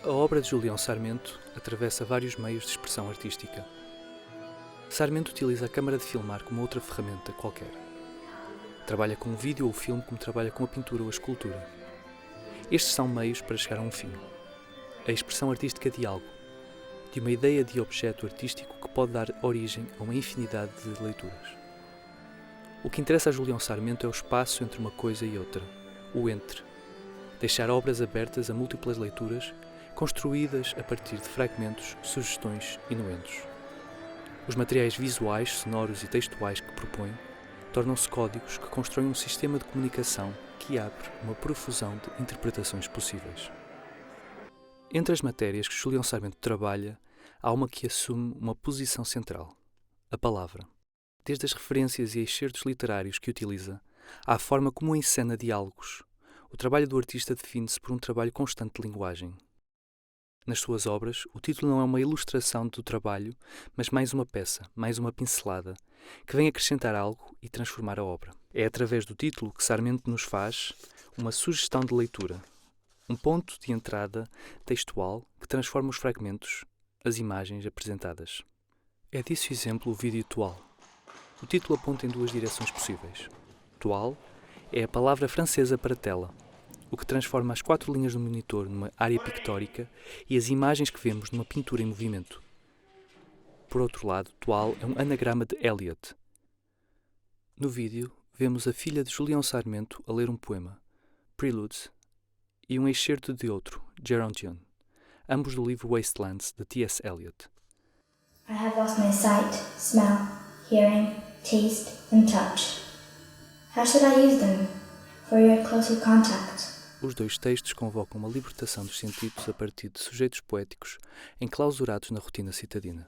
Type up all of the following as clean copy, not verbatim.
A obra de Julião Sarmento atravessa vários meios de expressão artística. Sarmento utiliza a câmara de filmar como outra ferramenta qualquer. Trabalha com o vídeo ou o filme como trabalha com a pintura ou a escultura. Estes são meios para chegar a um fim. A expressão artística de algo, de uma ideia de objeto artístico que pode dar origem a uma infinidade de leituras. O que interessa a Julião Sarmento é o espaço entre uma coisa e outra, o entre. Deixar obras abertas a múltiplas leituras, construídas a partir de fragmentos, sugestões e nuentos. Os materiais visuais, sonoros e textuais que propõe tornam-se códigos que constroem um sistema de comunicação que abre uma profusão de interpretações possíveis. Entre as matérias que Julião Sarmento trabalha, há uma que assume uma posição central: a palavra. Desde as referências e excertos literários que utiliza, à forma como encena diálogos, o trabalho do artista define-se por um trabalho constante de linguagem. Nas suas obras, o título não é uma ilustração do trabalho, mas mais uma peça, mais uma pincelada, que vem acrescentar algo e transformar a obra. É através do título que Sarmento nos faz uma sugestão de leitura, um ponto de entrada textual que transforma os fragmentos, as imagens apresentadas. É disso exemplo o vídeo toile. O título aponta em duas direções possíveis. Toile é a palavra francesa para tela, o que transforma as 4 linhas do monitor numa área pictórica e as imagens que vemos numa pintura em movimento. Por outro lado, toile é um anagrama de Eliot. No vídeo, vemos a filha de Julião Sarmento a ler um poema, Preludes, e um excerto de outro, Gerontion, ambos do livro Wastelands, de T.S. Eliot. I have lost my sight, smell, hearing, taste, and touch. How should I use them? For your closer contact. Os dois textos convocam uma libertação dos sentidos a partir de sujeitos poéticos enclausurados na rotina citadina.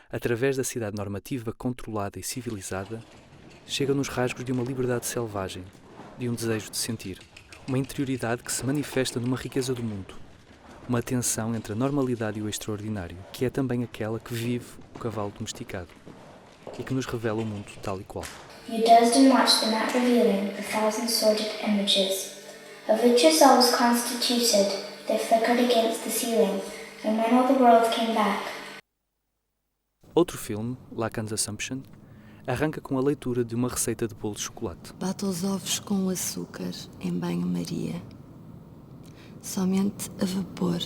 Através da cidade normativa, controlada e civilizada, chegam-nos rasgos de uma liberdade selvagem, de um desejo de sentir, uma interioridade que se manifesta numa riqueza do mundo, uma tensão entre a normalidade e o extraordinário, que é também aquela que vive o cavalo domesticado e que nos revela o mundo tal e qual. You dozed and watched the night revealing the thousand sordid images of which your soul was constituted. They flickered against the ceiling, and when all the world came back. Outro filme, Lacan's Assumption, arranca com a leitura de uma receita de bolo de chocolate. Bata os ovos com açúcar em banho-maria, somente a vapor,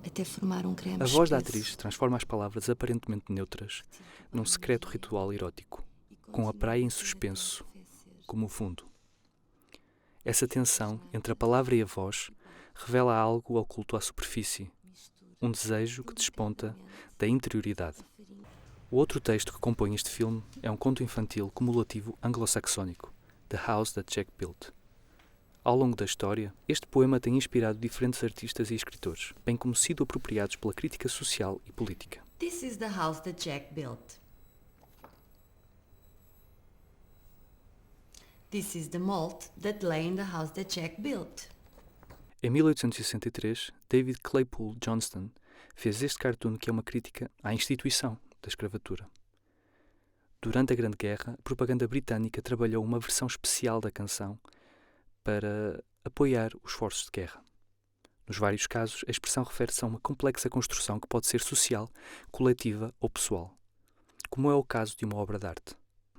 até formar um creme A voz da espesso. atriz transforma as palavras aparentemente neutras num secreto ritual erótico, com a praia em suspenso, como o fundo. Essa tensão entre a palavra e a voz revela algo oculto à superfície, um desejo que desponta da interioridade. O outro texto que compõe este filme é um conto infantil cumulativo anglo-saxónico, The House That Jack Built. Ao longo da história, este poema tem inspirado diferentes artistas e escritores, bem como sido apropriados pela crítica social e política. This is the house that Jack built. This is the malt that lay in the house that Jack built. Em 1863, David Claypool Johnston fez este cartoon que é uma crítica à instituição da escravatura. Durante a Grande Guerra, a propaganda britânica trabalhou uma versão especial da canção para apoiar os esforços de guerra. Nos vários casos, a expressão refere-se a uma complexa construção que pode ser social, coletiva ou pessoal, como é o caso de uma obra de arte.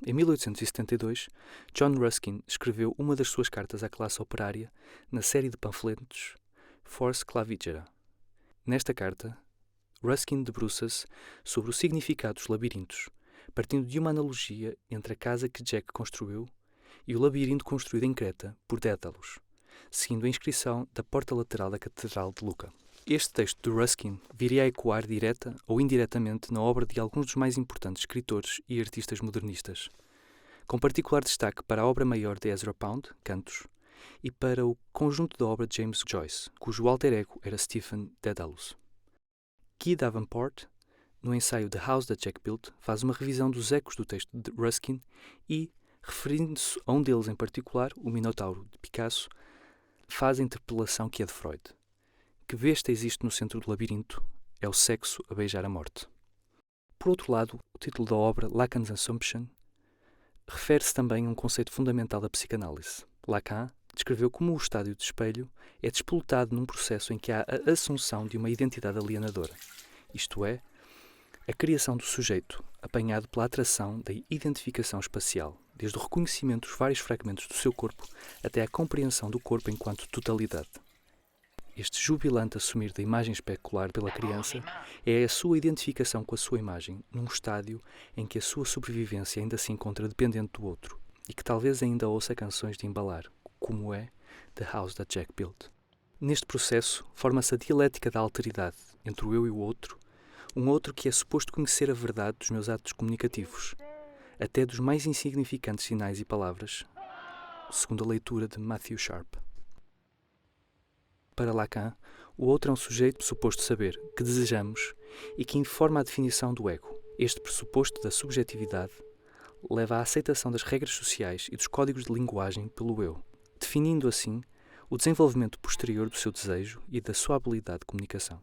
Em 1872, John Ruskin escreveu uma das suas cartas à classe operária na série de panfletos Force Clavigera. Nesta carta, Ruskin debruça-se sobre o significado dos labirintos, partindo de uma analogia entre a casa que Jack construiu e o labirinto construído em Creta por Dédalos, seguindo a inscrição da porta lateral da Catedral de Luca. Este texto de Ruskin viria a ecoar direta ou indiretamente na obra de alguns dos mais importantes escritores e artistas modernistas, com particular destaque para a obra maior de Ezra Pound, Cantos, e para o conjunto da obra de James Joyce, cujo alter ego era Stephen Dedalus. Guy Davenport, no ensaio The House That Jack Built, faz uma revisão dos ecos do texto de Ruskin e, referindo-se a um deles em particular, o Minotauro de Picasso, faz a interpelação que é de Freud. Que besta existe no centro do labirinto é o sexo a beijar a morte. Por outro lado, o título da obra, Lacan's Assumption, refere-se também a um conceito fundamental da psicanálise. Lacan descreveu como o estádio de espelho é despolutado num processo em que há a assunção de uma identidade alienadora, isto é, a criação do sujeito, apanhado pela atração da identificação espacial, desde o reconhecimento dos vários fragmentos do seu corpo até à compreensão do corpo enquanto totalidade. Este jubilante assumir da imagem especular pela criança é a sua identificação com a sua imagem, num estádio em que a sua sobrevivência ainda se encontra dependente do outro e que talvez ainda ouça canções de embalar, como é The House That Jack Built. Neste processo, forma-se a dialética da alteridade entre o eu e o outro, um outro que é suposto conhecer a verdade dos meus atos comunicativos, até dos mais insignificantes sinais e palavras, segundo a leitura de Matthew Sharp. Para Lacan, o outro é um sujeito suposto saber, que desejamos e que informa a definição do ego. Este pressuposto da subjetividade leva à aceitação das regras sociais e dos códigos de linguagem pelo eu, definindo assim o desenvolvimento posterior do seu desejo e da sua habilidade de comunicação.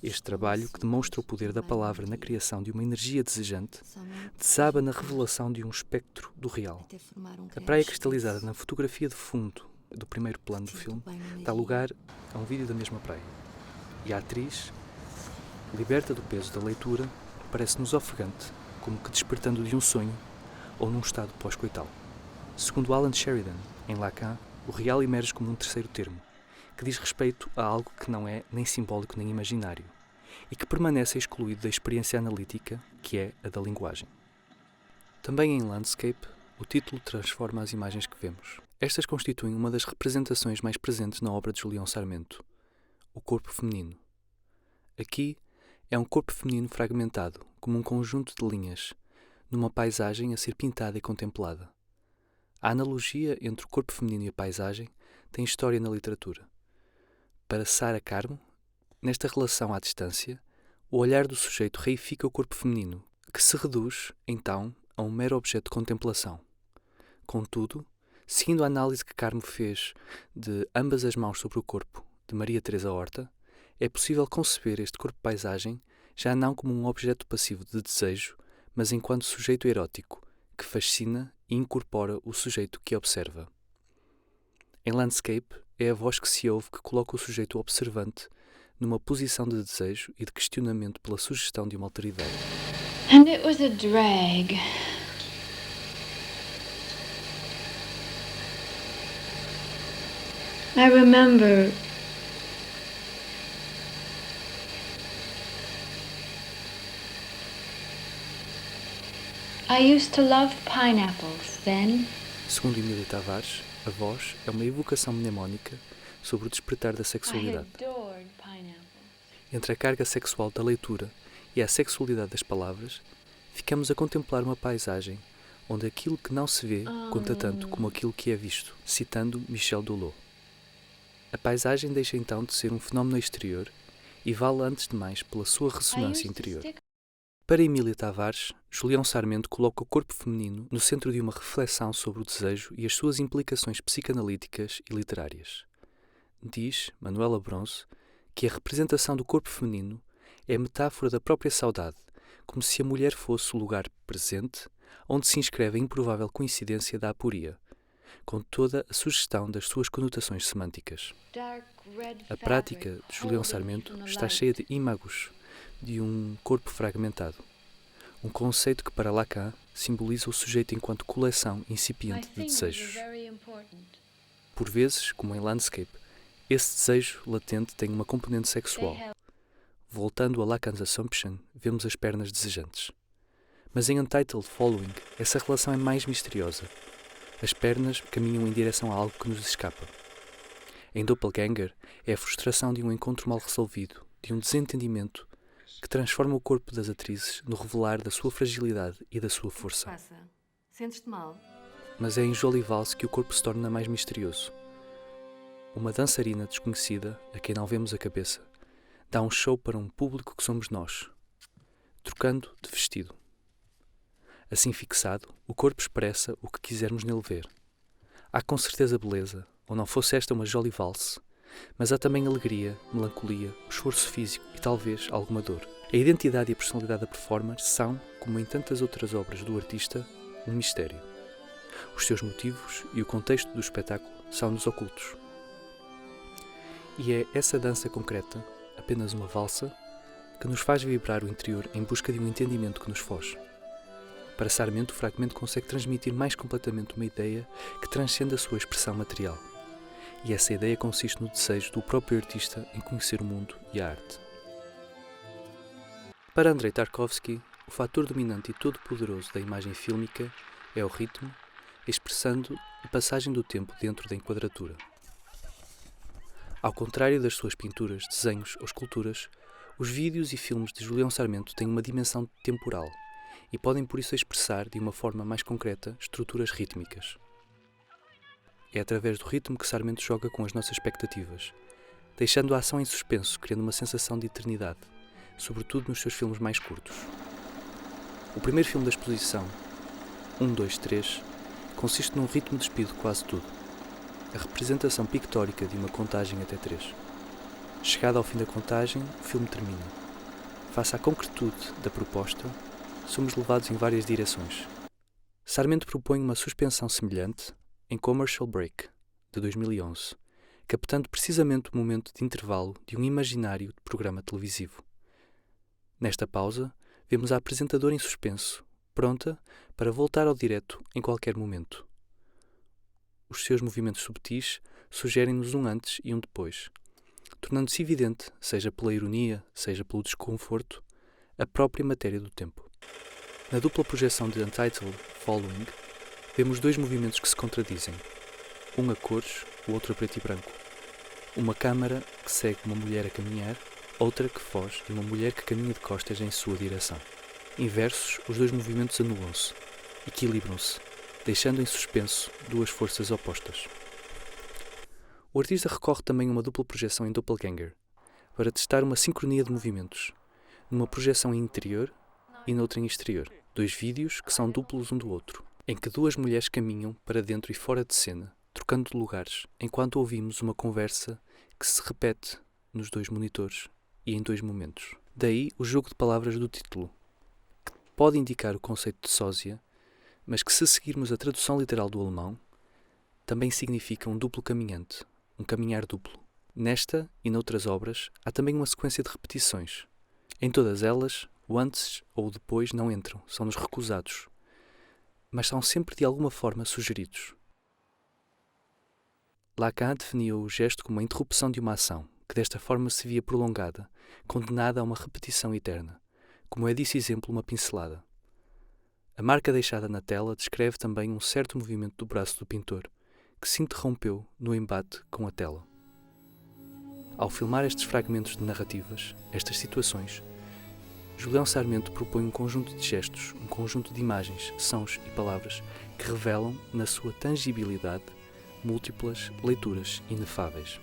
Este trabalho, que demonstra o poder da palavra na criação de uma energia desejante, desaba na revelação de um espectro do real. A praia cristalizada na fotografia de fundo do primeiro plano do filme dá lugar a um vídeo da mesma praia. E a atriz, liberta do peso da leitura, parece-nos ofegante, como que despertando de um sonho ou num estado pós-coital. Segundo Alan Sheridan, em Lacan, o real emerge como um terceiro termo, que diz respeito a algo que não é nem simbólico nem imaginário, e que permanece excluído da experiência analítica, que é a da linguagem. Também em Landscape, o título transforma as imagens que vemos. Estas constituem uma das representações mais presentes na obra de Julião Sarmento, o corpo feminino. Aqui é um corpo feminino fragmentado, como um conjunto de linhas, numa paisagem a ser pintada e contemplada. A analogia entre o corpo feminino e a paisagem tem história na literatura. Para Sarah Carmo, nesta relação à distância, o olhar do sujeito reifica o corpo feminino, que se reduz, então, a um mero objeto de contemplação. Contudo, seguindo a análise que Carmo fez de Ambas as Mãos sobre o Corpo, de Maria Teresa Horta, é possível conceber este corpo-paisagem já não como um objeto passivo de desejo, mas enquanto sujeito erótico, que fascina e incorpora o sujeito que observa. Em Landscape, é a voz que se ouve que coloca o sujeito observante numa posição de desejo e de questionamento pela sugestão de uma alteridade. And it was a drag. I remember I used to love pineapples then. Segundo Emília Tavares, a voz é uma evocação mnemónica sobre o despertar da I sexualidade. adored pineapples. Entre a carga sexual da leitura e a sexualidade das palavras, ficamos a contemplar uma paisagem onde aquilo que não se vê conta tanto como aquilo que é visto, citando Michel Doulo. A paisagem deixa então de ser um fenómeno exterior e vale antes de mais pela sua ressonância interior. Para Emília Tavares, Julião Sarmento coloca o corpo feminino no centro de uma reflexão sobre o desejo e as suas implicações psicanalíticas e literárias. Diz Manuela Bronze que a representação do corpo feminino é a metáfora da própria saudade, como se a mulher fosse o lugar presente onde se inscreve a improvável coincidência da aporia, com toda a sugestão das suas conotações semânticas. A prática de Julião Sarmento está cheia de imagos de um corpo fragmentado, um conceito que para Lacan simboliza o sujeito enquanto coleção incipiente de desejos. Por vezes, como em Landscape, esse desejo latente tem uma componente sexual. Voltando a Lacan's Assumption, vemos as pernas desejantes. Mas em Untitled Following, essa relação é mais misteriosa. As pernas caminham em direção a algo que nos escapa. Em Doppelganger, é a frustração de um encontro mal resolvido, de um desentendimento, que transforma o corpo das atrizes no revelar da sua fragilidade e da sua força. Passa? Sentes-te mal? Mas é em Jolie Valse que o corpo se torna mais misterioso. Uma dançarina desconhecida, a quem não vemos a cabeça, dá um show para um público que somos nós, trocando de vestido. Assim fixado, o corpo expressa o que quisermos nele ver. Há com certeza beleza, ou não fosse esta uma Jolie Valse, mas há também alegria, melancolia, o esforço físico e talvez alguma dor. A identidade e a personalidade da performer são, como em tantas outras obras do artista, um mistério. Os seus motivos e o contexto do espetáculo são-nos ocultos. E é essa dança concreta, apenas uma valsa, que nos faz vibrar o interior em busca de um entendimento que nos foge. Para Sarmento, o fragmento consegue transmitir mais completamente uma ideia que transcende a sua expressão material. E essa ideia consiste no desejo do próprio artista em conhecer o mundo e a arte. Para Andrei Tarkovsky, o fator dominante e todo-poderoso da imagem fílmica é o ritmo, expressando a passagem do tempo dentro da enquadratura. Ao contrário das suas pinturas, desenhos ou esculturas, os vídeos e filmes de Julião Sarmento têm uma dimensão temporal e podem por isso expressar de uma forma mais concreta estruturas rítmicas. É através do ritmo que Sarmento joga com as nossas expectativas, deixando a ação em suspenso, criando uma sensação de eternidade, sobretudo nos seus filmes mais curtos. O primeiro filme da exposição, 1, 2, 3, consiste num ritmo despido de quase tudo, a representação pictórica de uma contagem até 3. Chegado ao fim da contagem, o filme termina. Face à concretude da proposta, somos levados em várias direções. Sarmento propõe uma suspensão semelhante em Commercial Break, de 2011, captando precisamente o momento de intervalo de um imaginário de programa televisivo. Nesta pausa, vemos a apresentadora em suspenso, pronta para voltar ao direto em qualquer momento. Os seus movimentos subtis sugerem-nos um antes e um depois, tornando-se evidente, seja pela ironia, seja pelo desconforto, a própria matéria do tempo. Na dupla projeção de Untitled Following, vemos dois movimentos que se contradizem, um a cores, o outro a preto e branco. Uma câmara que segue uma mulher a caminhar, outra que foge de uma mulher que caminha de costas em sua direção. Inversos, os dois movimentos anulam-se, equilibram-se, deixando em suspenso duas forças opostas. O artista recorre também a uma dupla projeção em Doppelganger, para testar uma sincronia de movimentos, numa projeção em interior e noutra em exterior, dois vídeos que são duplos um do outro, em que duas mulheres caminham para dentro e fora de cena, trocando de lugares, enquanto ouvimos uma conversa que se repete nos dois monitores e em dois momentos. Daí o jogo de palavras do título, que pode indicar o conceito de sósia, mas que, se seguirmos a tradução literal do alemão, também significa um duplo caminhante, um caminhar duplo. Nesta e noutras obras, há também uma sequência de repetições. Em todas elas, o antes ou o depois não entram, são-nos recusados, mas são sempre de alguma forma sugeridos. Lacan definiu o gesto como a interrupção de uma ação, que desta forma se via prolongada, condenada a uma repetição eterna, como é desse exemplo uma pincelada. A marca deixada na tela descreve também um certo movimento do braço do pintor, que se interrompeu no embate com a tela. Ao filmar estes fragmentos de narrativas, estas situações, Julião Sarmento propõe um conjunto de gestos, um conjunto de imagens, sons e palavras que revelam, na sua tangibilidade, múltiplas leituras inefáveis.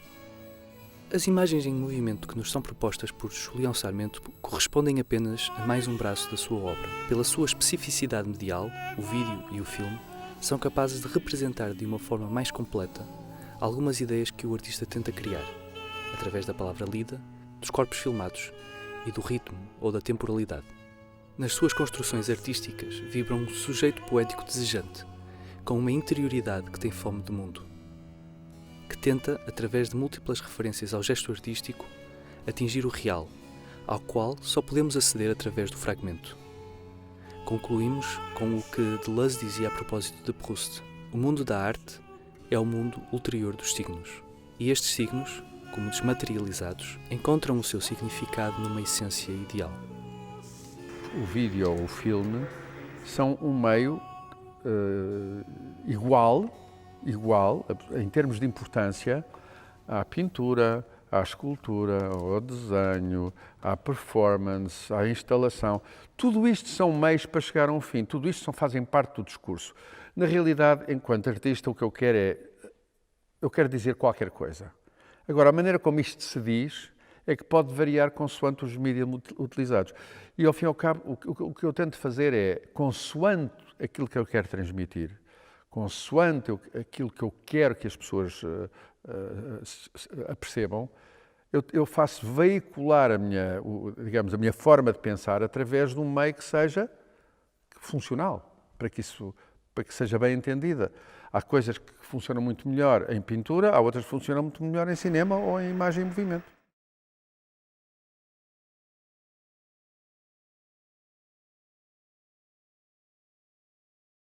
As imagens em movimento que nos são propostas por Julião Sarmento correspondem apenas a mais um braço da sua obra. Pela sua especificidade medial, o vídeo e o filme são capazes de representar de uma forma mais completa algumas ideias que o artista tenta criar, através da palavra lida, dos corpos filmados e do ritmo ou da temporalidade. Nas suas construções artísticas vibra um sujeito poético desejante, com uma interioridade que tem fome de mundo, que tenta, através de múltiplas referências ao gesto artístico, atingir o real, ao qual só podemos aceder através do fragmento. Concluímos com o que Deleuze dizia a propósito de Proust: o mundo da arte é o mundo ulterior dos signos, e estes signos, como desmaterializados, encontram o seu significado numa essência ideal. O vídeo ou o filme são um meio igual em termos de importância à pintura, à escultura, ao desenho, à performance, à instalação. Tudo isto são meios para chegar a um fim, tudo isto fazem parte do discurso. Na realidade, enquanto artista, o que eu quero dizer qualquer coisa. Agora, a maneira como isto se diz é que pode variar consoante os mídias utilizados. E, ao fim e ao cabo, o que eu tento fazer é, consoante aquilo que eu quero transmitir, consoante aquilo que eu quero que as pessoas apercebam, eu faço veicular a minha forma de pensar através de um meio que seja funcional, para que isso para que seja bem entendida. Há coisas que funcionam muito melhor em pintura, há outras que funcionam muito melhor em cinema ou em imagem em movimento.